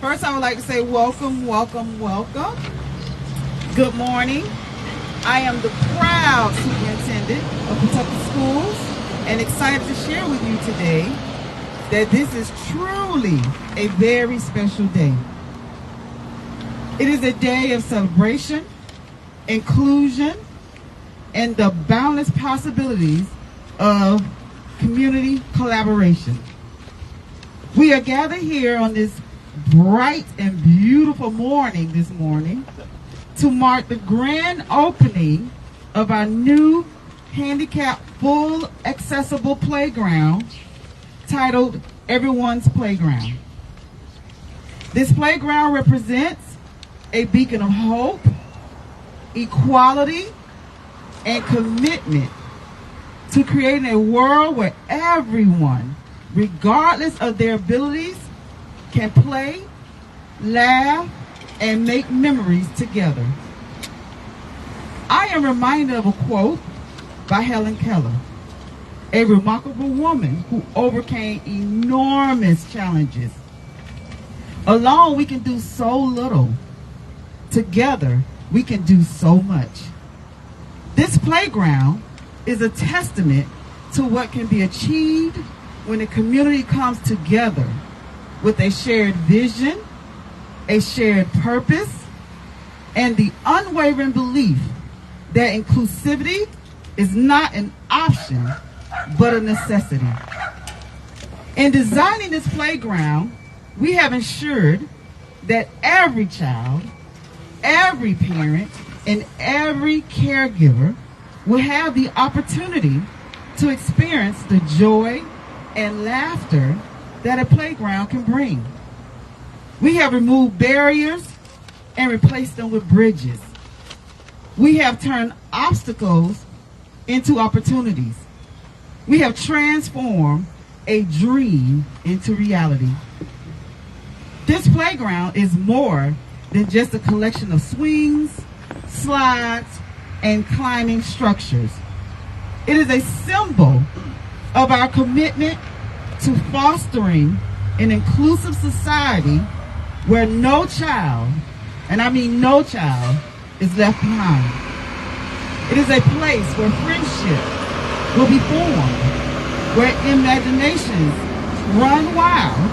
First, I would like to say welcome, welcome, welcome. Good morning. I am the proud superintendent of Kentucky Schools and excited to share with you today that this is truly a very special day. It is a day of celebration, inclusion, and the boundless possibilities of community collaboration. We are gathered here on this bright and beautiful morning this morning to mark the grand opening of our new handicapped full accessible playground titled Everyone's Playground. This playground represents a beacon of hope, equality, and commitment to creating a world where everyone, regardless of their abilities, can play, laugh, and make memories together. I am reminded of a quote by Helen Keller, a remarkable woman who overcame enormous challenges. Alone, we can do so little. Together, we can do so much. This playground is a testament to what can be achieved when a community comes together with a shared vision, a shared purpose, and the unwavering belief that inclusivity is not an option, but a necessity. In designing this playground, we have ensured that every child, every parent, and every caregiver will have the opportunity to experience the joy and laughter that a playground can bring. We have removed barriers and replaced them with bridges. We have turned obstacles into opportunities. We have transformed a dream into reality. This playground is more than just a collection of swings, slides, and climbing structures. It is a symbol of our commitment to fostering an inclusive society where no child, and I mean no child, is left behind. It is a place where friendship will be formed, where imaginations run wild,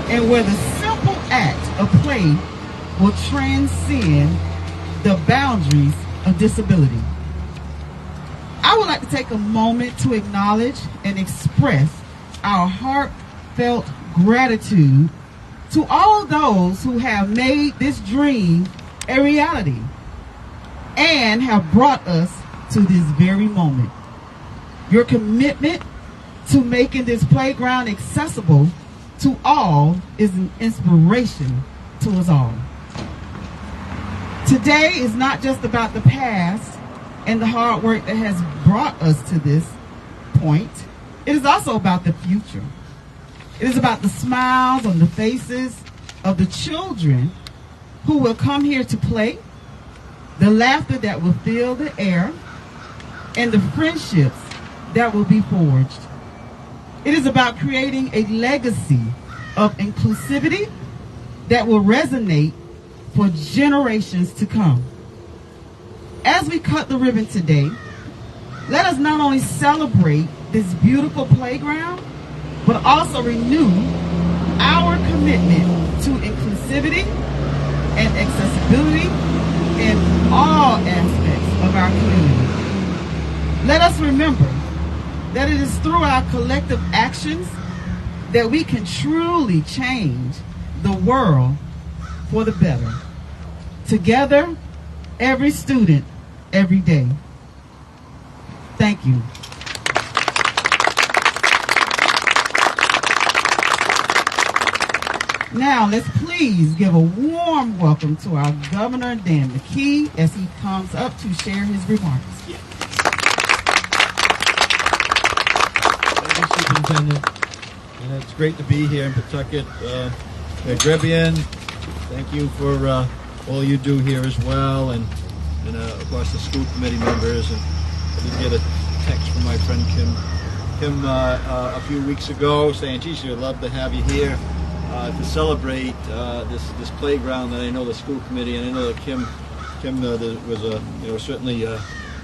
and where the simple act of play will transcend the boundaries of disability. I would like to take a moment to acknowledge and express our heartfelt gratitude to all those who have made this dream a reality and have brought us to this very moment. Your commitment to making this playground accessible to all is an inspiration to us all. Today is not just about the past and the hard work that has brought us to this point. It is also about the future. It is about the smiles on the faces of the children who will come here to play, the laughter that will fill the air, and the friendships that will be forged. It is about creating a legacy of inclusivity that will resonate for generations to come. As we cut the ribbon today, let us not only celebrate this beautiful playground, but also renew our commitment to inclusivity and accessibility in all aspects of our community. Let us remember that it is through our collective actions that we can truly change the world for the better. Together, every student, every day. Thank you. Now, let's please give a warm welcome to our Governor, Dan McKee, as he comes up to share his remarks. Thank you, Superintendent. And it's great to be here in Pawtucket. Grebian, thank you for all you do here as well, and of course the school committee members. And I did get a text from my friend Kim a few weeks ago saying, geez, we'd love to have you here. to celebrate this playground that I know the school committee, and I know that Kim was certainly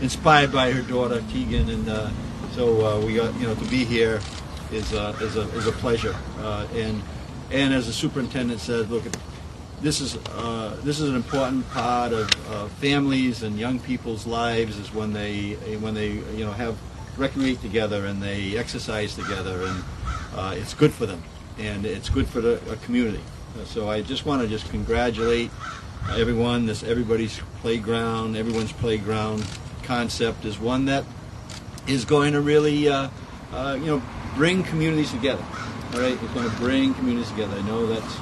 inspired by her daughter Tegan, and so we got to be here is a pleasure. And as the superintendent said, look, this is an important part of families and young people's lives, is when they have recreate together and they exercise together, and it's good for them, and it's good for the community. So I just want to congratulate everyone. Everybody's playground concept is one that is going to really bring communities together. All right, it's going to bring communities together. I know that's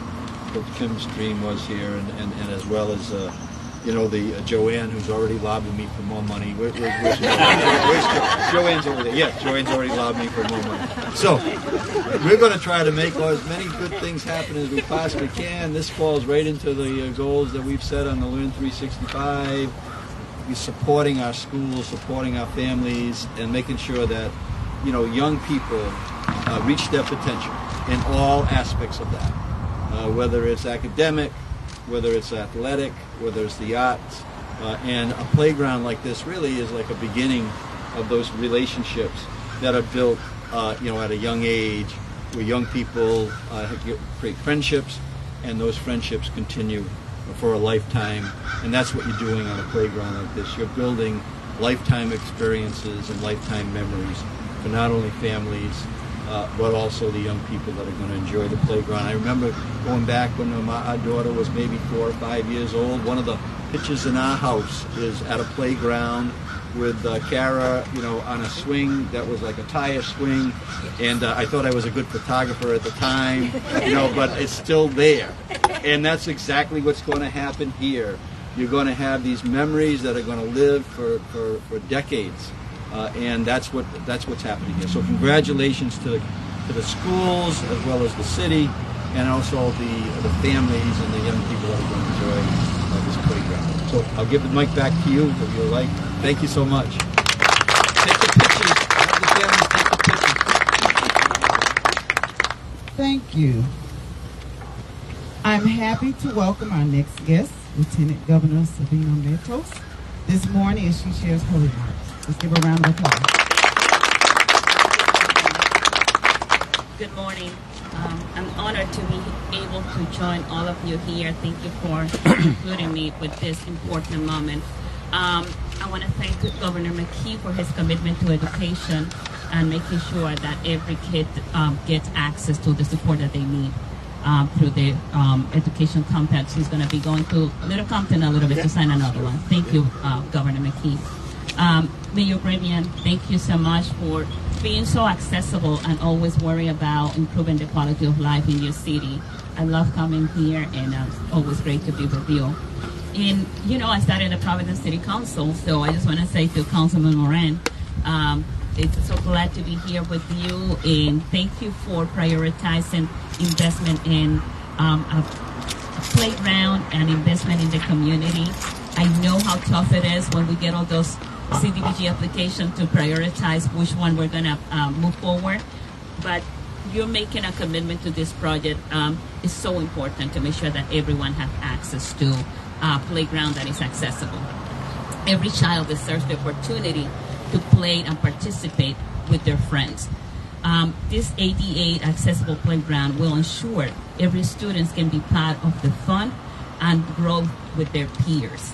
what Kim's dream was here, and as well as the Joanne, who's already lobbying me for more money. Where's Joanne's over there? Yeah, Joanne's already lobbying me for more money. So we're going to try to make as many good things happen as we possibly can. This falls right into the goals that we've set on the Learn 365. We're supporting our schools, supporting our families, and making sure that young people reach their potential in all aspects of that, whether it's academic, whether it's athletic, whether it's the arts, and a playground like this really is like a beginning of those relationships that are built, at a young age, where young people create friendships, and those friendships continue for a lifetime. And that's what you're doing on a playground like this. You're building lifetime experiences and lifetime memories for not only families, but also the young people that are going to enjoy the playground. I remember going back when our daughter was maybe 4 or 5 years old. One of the pictures in our house is at a playground with Kara, on a swing that was like a tire swing. And I thought I was a good photographer at the time, but it's still there. And that's exactly what's going to happen here. You're going to have these memories that are going to live for decades. And that's what's happening here. So congratulations to the schools as well as the city, and also the families and the young people that are going to enjoy this playground. So I'll give the mic back to you if you like. Thank you so much. Take the pictures. Have the families take the pictures. Thank you. I'm happy to welcome our next guest, Lieutenant Governor Sabina Matos, this morning as she shares her remarks. Let's give her a round of applause. Good morning. I'm honored to be able to join all of you here. Thank you for including me with this important moment. I want to thank Governor McKee for his commitment to education and making sure that every kid gets access to the support that they need through the education compact. He's going to be going to Little Compton a little bit to sign another one. Thank you, Governor McKee. Mayor Brevian, thank you so much for being so accessible and always worry about improving the quality of life in your city. I love coming here, and it's always great to be with you. And, I started the Providence City Council, so I just want to say to Councilman Moran, it's so glad to be here with you, and thank you for prioritizing investment in a playground and investment in the community. I know how tough it is when we get all those CDBG applications to prioritize which one we're going to move forward, but you're making a commitment to this project. It's so important to make sure that everyone has access to a playground that is accessible. Every child deserves the opportunity to play and participate with their friends. This ADA accessible playground will ensure every student can be part of the fun and growth with their peers.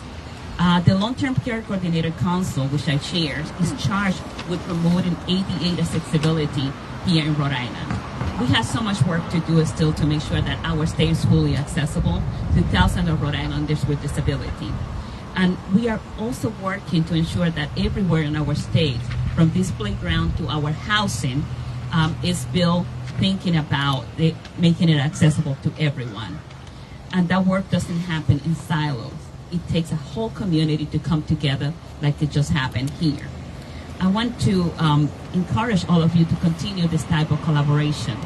The Long-Term Care Coordinator Council, which I chair, is charged with promoting ADA accessibility here in Rhode Island. We have so much work to do still to make sure that our state is fully accessible to thousands of Rhode Islanders with disability. And we are also working to ensure that everywhere in our state, from this playground to our housing, is built thinking about making it accessible to everyone. And that work doesn't happen in silos. It takes a whole community to come together like it just happened here. I want to encourage all of you to continue this type of collaboration,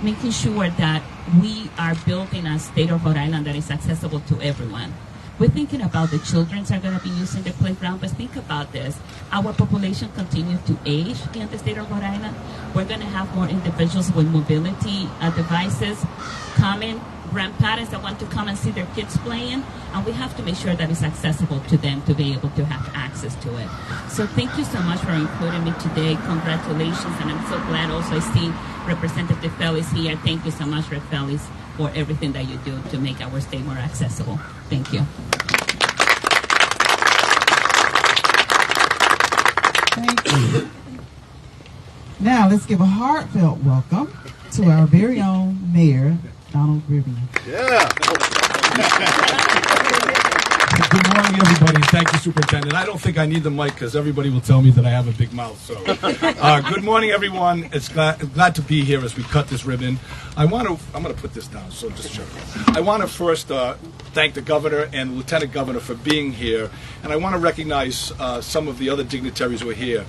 making sure that we are building a state of Rhode Island that is accessible to everyone. We're thinking about the children are going to be using the playground, but think about this. Our population continues to age in the state of Rhode Island. We're going to have more individuals with mobility devices coming, grandparents that want to come and see their kids playing, and we have to make sure that it's accessible to them to be able to have access to it. So thank you so much for including me today. Congratulations, and I'm so glad also I see Representative Fellis here. Thank you so much, Rep. Fellis, for everything that you do to make our state more accessible. Thank you. Thank you. Now let's give a heartfelt welcome to our very own Mayor, Donald Rivian. Yeah. Good morning, everybody, and thank you, Superintendent. I don't think I need the mic because everybody will tell me that I have a big mouth. So, good morning, everyone. It's glad to be here as we cut this ribbon. I'm going to put this down, so just shut up. I want to first thank the governor and the lieutenant governor for being here, and I want to recognize some of the other dignitaries who are here.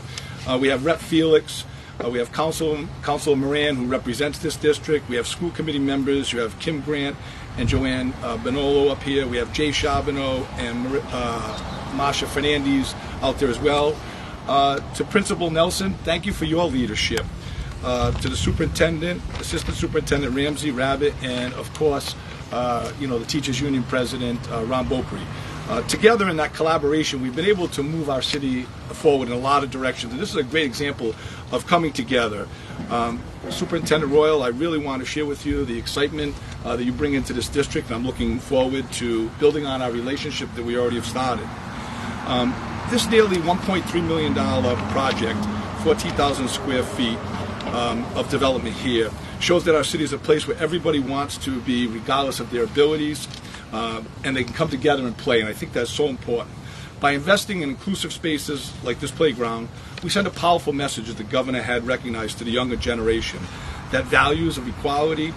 We have Rep. Felix. We have Councilor Moran, who represents this district. We have school committee members. You have Kim Grant and Joanne Benolo up here. We have Jay Charbonneau and Masha Fernandez out there as well. To Principal Nelson, thank you for your leadership. To the superintendent, Assistant Superintendent Ramsey Rabbit, and of course, the Teachers Union President Ron Beaupre. Together in that collaboration, we've been able to move our city forward in a lot of directions, and this is a great example of coming together. Superintendent Royal, I really want to share with you the excitement that you bring into this district, and I'm looking forward to building on our relationship that we already have started. This nearly $1.3 million project, 14,000 square feet of development here, shows that our city is a place where everybody wants to be, regardless of their abilities, and they can come together and play, and I think that's so important. By investing in inclusive spaces like this playground, we send a powerful message that the governor had recognized to the younger generation, that values of equality,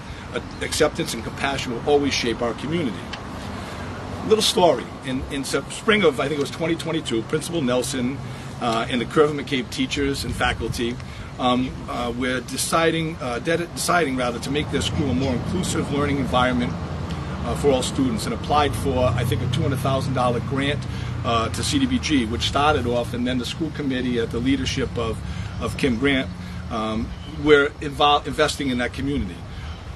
acceptance, and compassion will always shape our community. Little story. In spring of, I think it was 2022, Principal Nelson and the Curvin McCabe teachers and faculty we're deciding to make this school a more inclusive learning environment for all students, and applied for, I think, a $200,000 grant to CDBG, which started off, and then the school committee at the leadership of Kim Grant, we're investing in that community.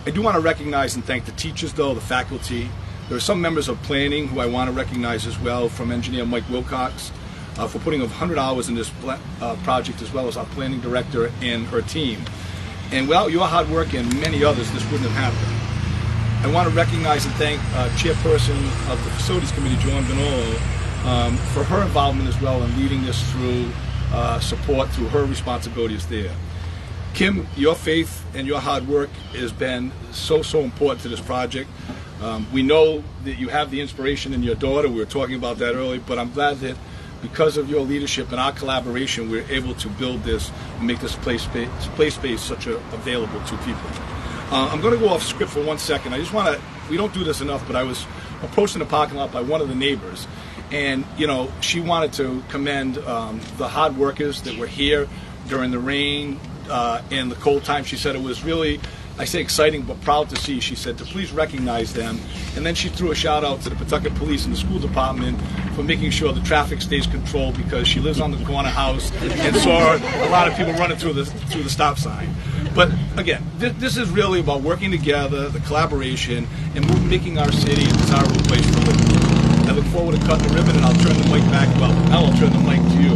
I do want to recognize and thank the teachers, though, the faculty. There are some members of planning who I want to recognize as well, from engineer Mike Wilcox, for putting 100 hours in this project, as well as our planning director and her team. And without your hard work and many others, this wouldn't have happened. I want to recognize and thank Chairperson of the Facilities Committee, Joanne Benolo, for her involvement as well in leading this through support through her responsibilities there. Kim, your faith and your hard work has been so important to this project. We know that you have the inspiration in your daughter. We were talking about that earlier, but I'm glad that because of your leadership and our collaboration, we're able to build this and make this play space such available to people. I'm going to go off script for 1 second. I just want to, we don't do this enough, but I was approached in the parking lot by one of the neighbors, and she wanted to commend the hard workers that were here during the rain and the cold time. She said it was really, I say exciting, but proud to see, she said, to please recognize them. And then she threw a shout out to the Pawtucket Police and the school department for making sure the traffic stays controlled, because she lives on the corner house and saw a lot of people running through the stop sign. But again, this is really about working together, the collaboration, and making our city a desirable place to live. I look forward to cutting the ribbon, and I'll turn the mic back. Well, now I'll turn the mic to you.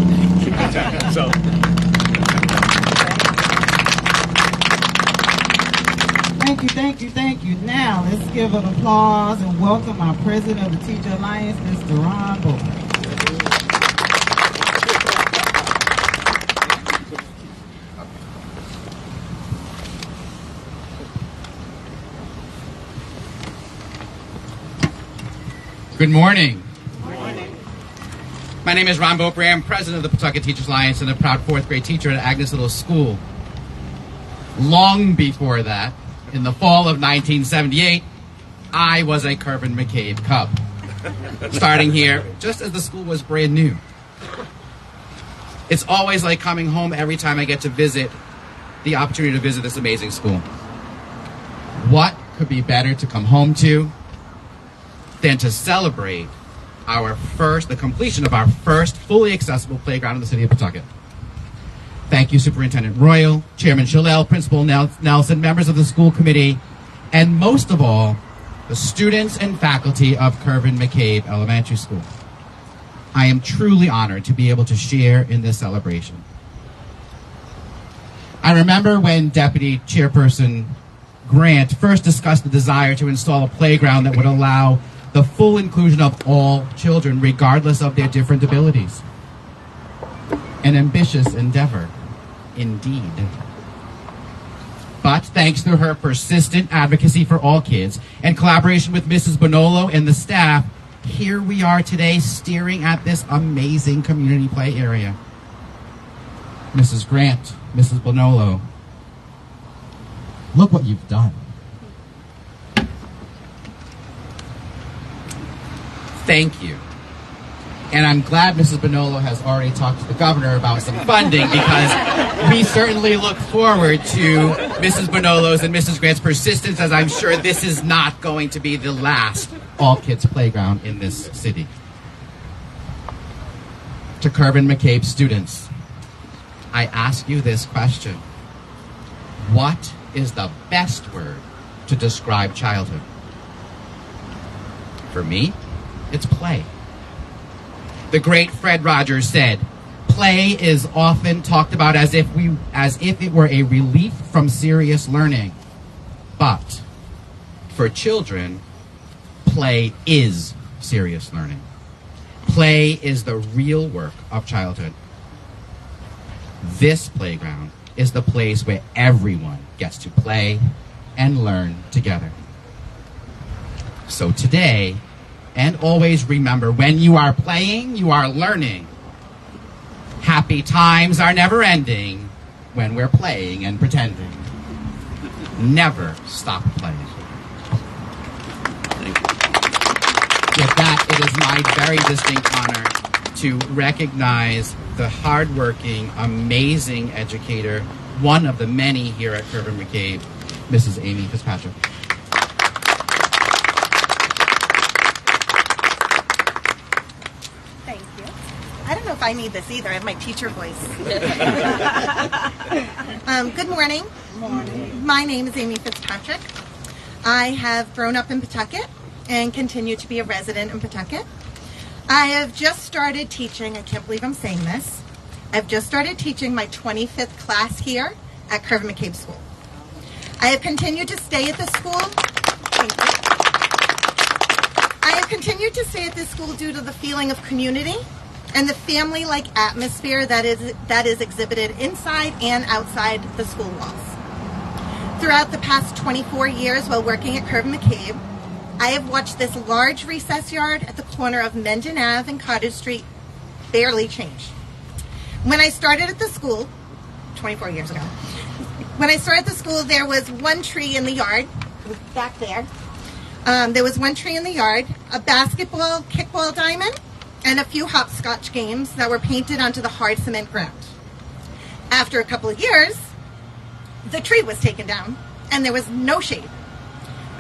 So. Thank you. Now, let's give an applause and welcome our president of the Teacher Alliance, Mr. Ron Beaupre. Good morning. Good morning. My name is Ron Beaupre. I'm president of the Pawtucket Teachers Alliance and a proud fourth grade teacher at Agnes Little School. Long before that, in the fall of 1978, I was a Curvin McCabe Cub, starting here just as the school was brand new. It's always like coming home every time I get to visit, the opportunity to visit this amazing school. What could be better to come home to than to celebrate the completion of our first fully accessible playground in the city of Pawtucket. Thank you, Superintendent Royal, Chairman Shalell, Principal Nelson, members of the school committee, and most of all, the students and faculty of Curvin McCabe Elementary School. I am truly honored to be able to share in this celebration. I remember when Deputy Chairperson Grant first discussed the desire to install a playground that would allow the full inclusion of all children, regardless of their different abilities. An ambitious endeavor, indeed. But thanks to her persistent advocacy for all kids and collaboration with Mrs. Bonolo and the staff, here we are today staring at this amazing community play area. Mrs. Grant, Mrs. Bonolo, look what you've done. Thank you. And I'm glad Mrs. Bonolo has already talked to the governor about some funding, because we certainly look forward to Mrs. Bonolo's and Mrs. Grant's persistence, as I'm sure this is not going to be the last all-kids playground in this city. To Curvin McCabe students, I ask you this question. What is the best word to describe childhood? For me, it's play. The great Fred Rogers said, play is often talked about as if it were a relief from serious learning. But for children, play is serious learning. Play is the real work of childhood. This playground is the place where everyone gets to play and learn together. So today, and always remember, when you are playing, you are learning. Happy times are never ending when we're playing and pretending. Never stop playing. With that, it is my very distinct honor to recognize the hardworking, amazing educator, one of the many here at Curvin McCabe, Mrs. Amy Fitzpatrick. Thank you. I don't know if I need this either. I have my teacher voice. Good morning. Morning. My name is Amy Fitzpatrick. I have grown up in Pawtucket and continue to be a resident in Pawtucket. I have just started teaching, I can't believe I'm saying this, I've just started teaching my 25th class here at Curvin McCabe School. I have continued to stay at the school. Thank you. I have continued to stay at this school due to the feeling of community and the family-like atmosphere that is exhibited inside and outside the school walls. Throughout the past 24 years while working at Curvin McCabe, I have watched this large recess yard at the corner of Mendon Ave and Cottage Street barely change. When I started at the school, 24 years ago, when I started at the school, there was one tree in the yard, it was back there. There was one tree in the yard, a basketball, kickball diamond, and a few hopscotch games that were painted onto the hard cement ground. After a couple of years, the tree was taken down, and there was no shade.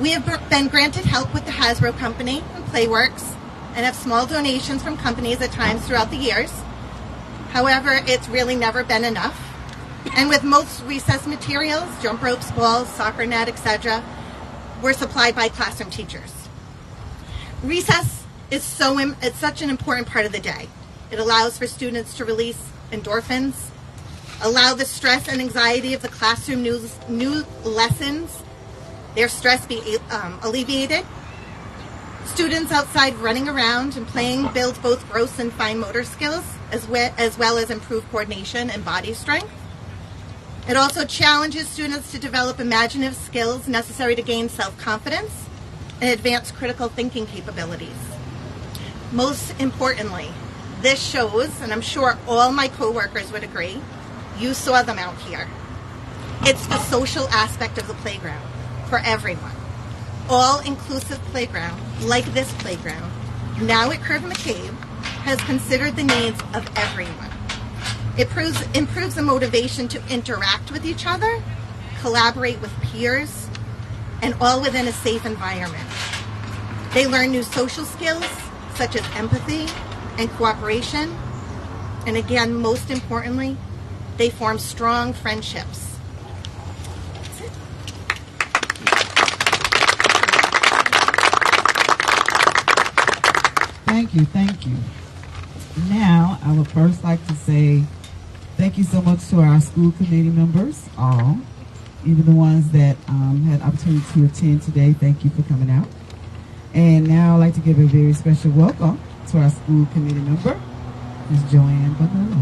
We have been granted help with the Hasbro Company and Playworks and have small donations from companies at times throughout the years. However, it's really never been enough. And with most recess materials, jump ropes, balls, soccer net, etc., were supplied by classroom teachers. Recess is it's such an important part of the day. It allows for students to release endorphins, allow the stress and anxiety of the classroom new lessons, their stress be alleviated. Students outside running around and playing build both gross and fine motor skills, as well as improved coordination and body strength. It also challenges students to develop imaginative skills necessary to gain self-confidence and advance critical thinking capabilities. Most importantly, this shows, and I'm sure all my coworkers would agree, you saw them out here. It's the social aspect of the playground for everyone. All-inclusive playground, like this playground, now at Curvin McCabe, has considered the needs of everyone. It improves the motivation to interact with each other, collaborate with peers, and all within a safe environment. They learn new social skills, such as empathy and cooperation. And again, most importantly, they form strong friendships. That's it. Thank you, thank you. Now, I would first like to say thank you so much to our school committee members, all, even the ones that had opportunity to attend today. Thank you for coming out. And now I'd like to give a very special welcome to our school committee member, Ms. Joanne Bernal.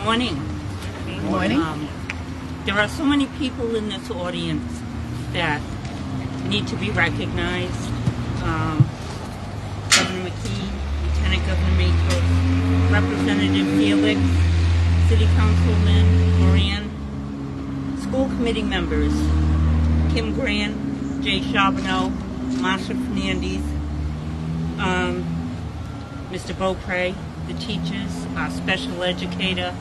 Morning. Good morning. There are so many people in this audience that need to be recognized. Governor McKee, Lieutenant Governor Matos, Representative Felix, City Councilman Moran, school committee members, Kim Grant, Jay Charbonneau, Marsha Fernandez, Mr. Beaupre, the teachers, our special educator,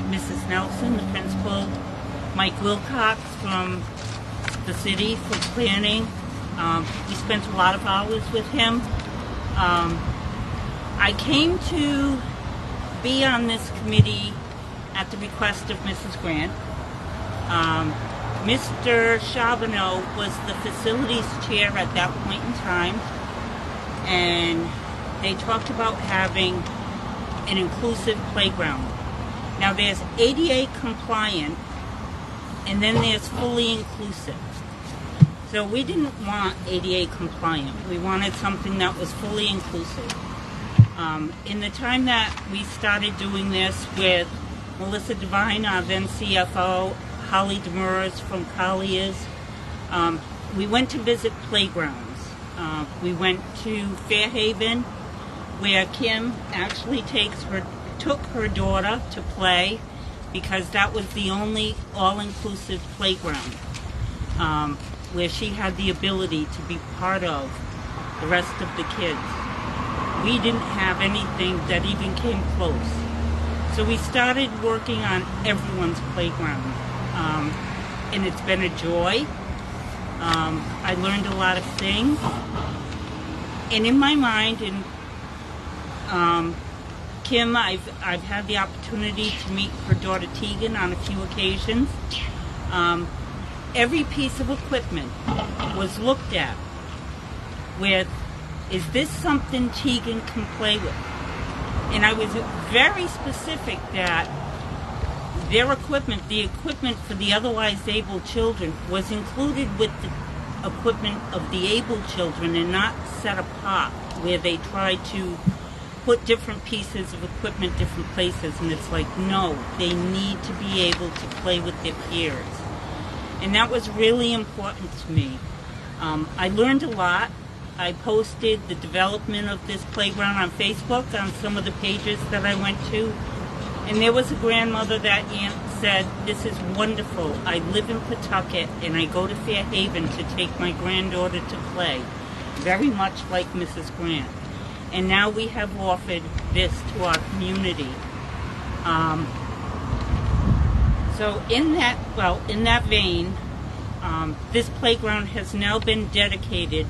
Mrs. Nelson, the principal, Mike Wilcox from the city for planning. We spent a lot of hours with him. I came to be on this committee at the request of Mrs. Grant. Mr. Charbonneau was the facilities chair at that point in time, and they talked about having an inclusive playground. Now there's ADA compliant, and then there's fully inclusive. So we didn't want ADA compliant. We wanted something that was fully inclusive. In the time that we started doing this with Melissa Devine, our then CFO, Holly Demers from Collier's, we went to visit playgrounds. We went to Fairhaven, where Kim actually took her daughter to play, because that was the only all-inclusive playground where she had the ability to be part of the rest of the kids. We didn't have anything that even came close. So we started working on everyone's playground, and it's been a joy. I learned a lot of things, and in my mind, and Kim, I've had the opportunity to meet her daughter Tegan on a few occasions. Every piece of equipment was looked at with, is this something Tegan can play with? And I was very specific that their equipment, the equipment for the otherwise able children, was included with the equipment of the able children and not set apart, where they tried to put different pieces of equipment different places, and it's like, no, they need to be able to play with their peers. And that was really important to me. I learned a lot. I posted the development of this playground on Facebook on some of the pages that I went to, and there was a grandmother that said, this is wonderful. I live in Pawtucket and I go to Fairhaven to take my granddaughter to play, very much like Mrs. Grant. And now we have offered this to our community. So in that vein, this playground has now been dedicated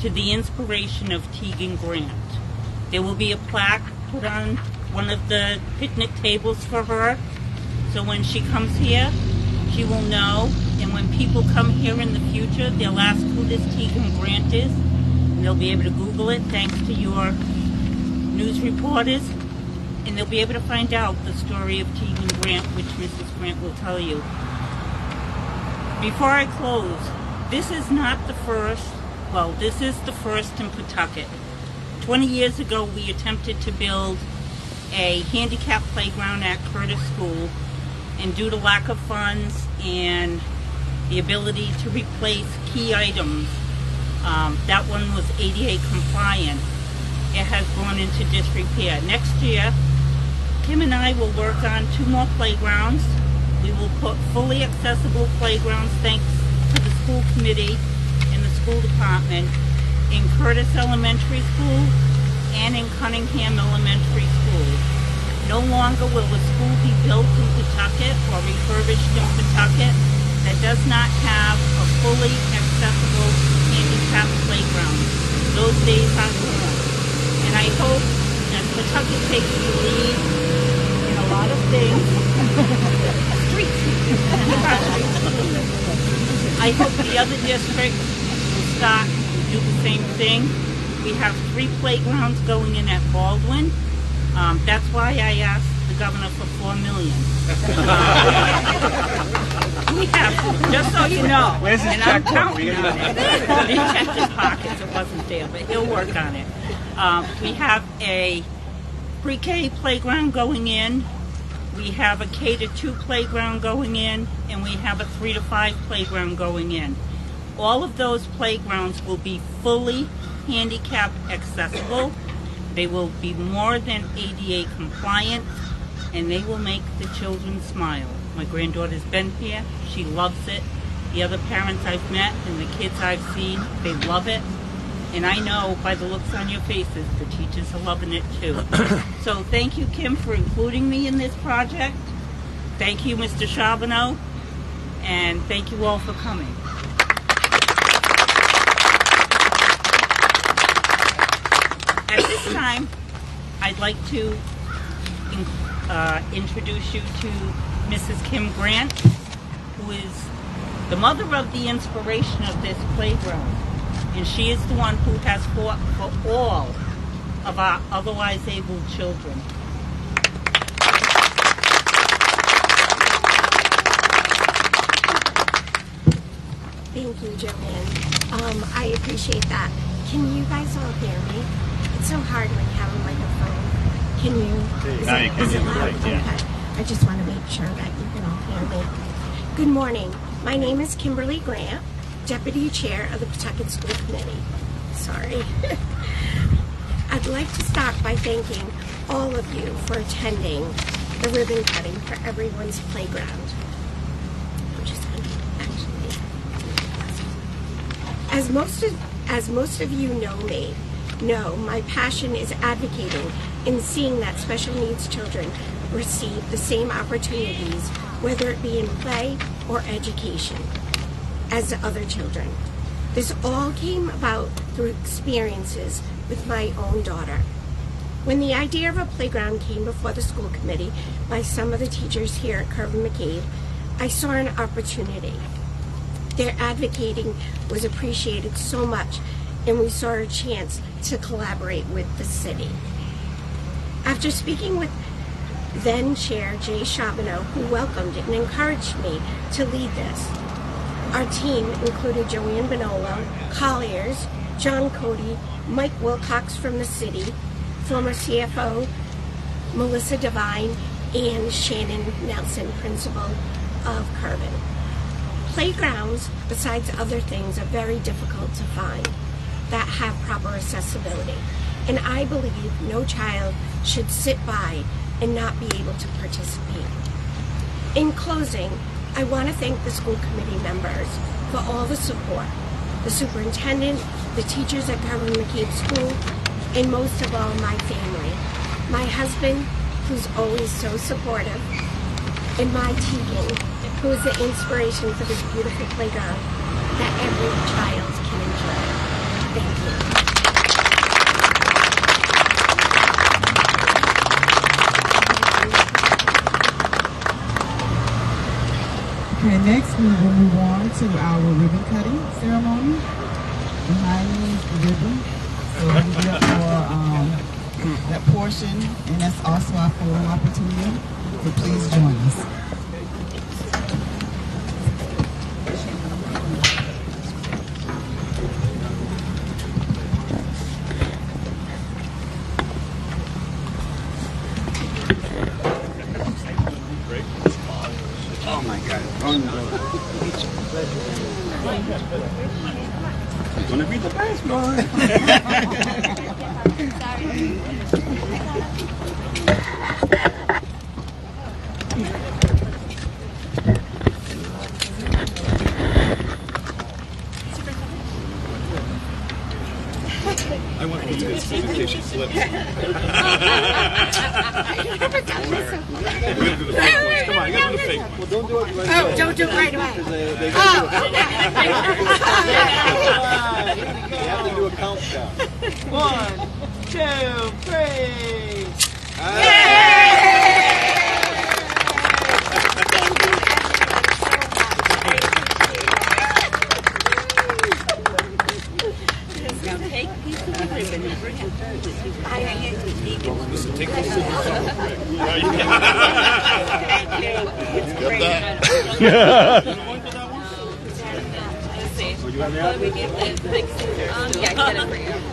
to the inspiration of Tegan Grant. There will be a plaque put on one of the picnic tables for her, so when she comes here, she will know, and when people come here in the future, they'll ask who this Tegan Grant is, and they'll be able to Google it thanks to your news reporters, and they'll be able to find out the story of Tegan Grant, which Mrs. Grant will tell you. Before I close, this is not the first, this is the first in Pawtucket. 20 years ago, we attempted to build a handicap playground at Curtis School, and due to lack of funds and the ability to replace key items, that one was ADA compliant. It has gone into disrepair. Next year, Kim and I will work on 2 more playgrounds. We will put fully accessible playgrounds, thanks to the school committee and the school department, in Curtis Elementary School and in Cunningham Elementary School. No longer will a school be built in Pawtucket or refurbished in Pawtucket that does not have a fully accessible handicap playground. Those days are gone. And I hope that Pawtucket takes the lead in a lot of things. Streets. I hope the other districts will start to do the same thing. We have 3 playgrounds going in at Baldwin. That's why I asked the governor for $4 million. We have, just so you know, Where's his and I'm checkbook? counting on it. He checked his pockets, it wasn't there, but he'll work on it. We have a pre-K playground going in, we have a K-2 playground going in, and we have a 3 to 5 playground going in. All of those playgrounds will be fully handicap accessible. They will be more than ADA compliant, and they will make the children smile. My granddaughter's been here. She loves it. The other parents I've met and the kids I've seen, they love it. And I know by the looks on your faces, the teachers are loving it too. So thank you, Kim, for including me in this project. Thank you, Mr. Charbonneau. And thank you all for coming. At this time, I'd like to introduce you to Mrs. Kim Grant, who is the mother of the inspiration of this playground. And she is the one who has fought for all of our otherwise able children. Thank you, Joanne. I appreciate that. Can you guys all hear me? It's so hard when you have a microphone. Can you? Now you can. Is it loud? Yeah. Okay. I just want to make sure that you can all hear me. Good morning. My name is Kimberly Grant, Deputy Chair of the Pawtucket School Committee. Sorry. I'd like to start by thanking all of you for attending the ribbon cutting for everyone's playground. I'm just going to actually... As most of you know, my passion is advocating and seeing that special needs children receive the same opportunities, whether it be in play or education, as other children. This all came about through experiences with my own daughter. When the idea of a playground came before the school committee by some of the teachers here at Curvin McCabe, I saw an opportunity. Their advocating was appreciated so much, and we saw a chance to collaborate with the city. After speaking with then Chair Jay Charbonneau, who welcomed and encouraged me to lead this, our team included Joanne Bonolo, Colliers, John Cody, Mike Wilcox from the city, former CFO Melissa Devine, and Shannon Nelson, principal of Curvin. Playgrounds, besides other things, are very difficult to find that have proper accessibility. And I believe no child should sit by and not be able to participate. In closing, I want to thank the school committee members for all the support, the superintendent, the teachers at Curvin McCabe School, and most of all, my family. My husband, who's always so supportive, and my Tegan, who is the inspiration for this beautiful playground that every child can enjoy. Thank you. Okay, next we will move on to our ribbon cutting ceremony. Behind me is the ribbon. So we'll be up for that portion, and that's also our photo opportunity. So please join us. Oh my God. It's gonna be the best, boy. I want to do this in case she slips. I never done We're gonna do the fake ones. Come on, you gotta do the fake ones. Well, don't do it right Oh, away. don't do it right away. They Oh, You have to do a countdown. 1, 2, 3. Now take a piece of the ribbon and bring it with you. Listen, take those scissors off. Let's see. Well, we get the big scissors. Yeah, get it for you.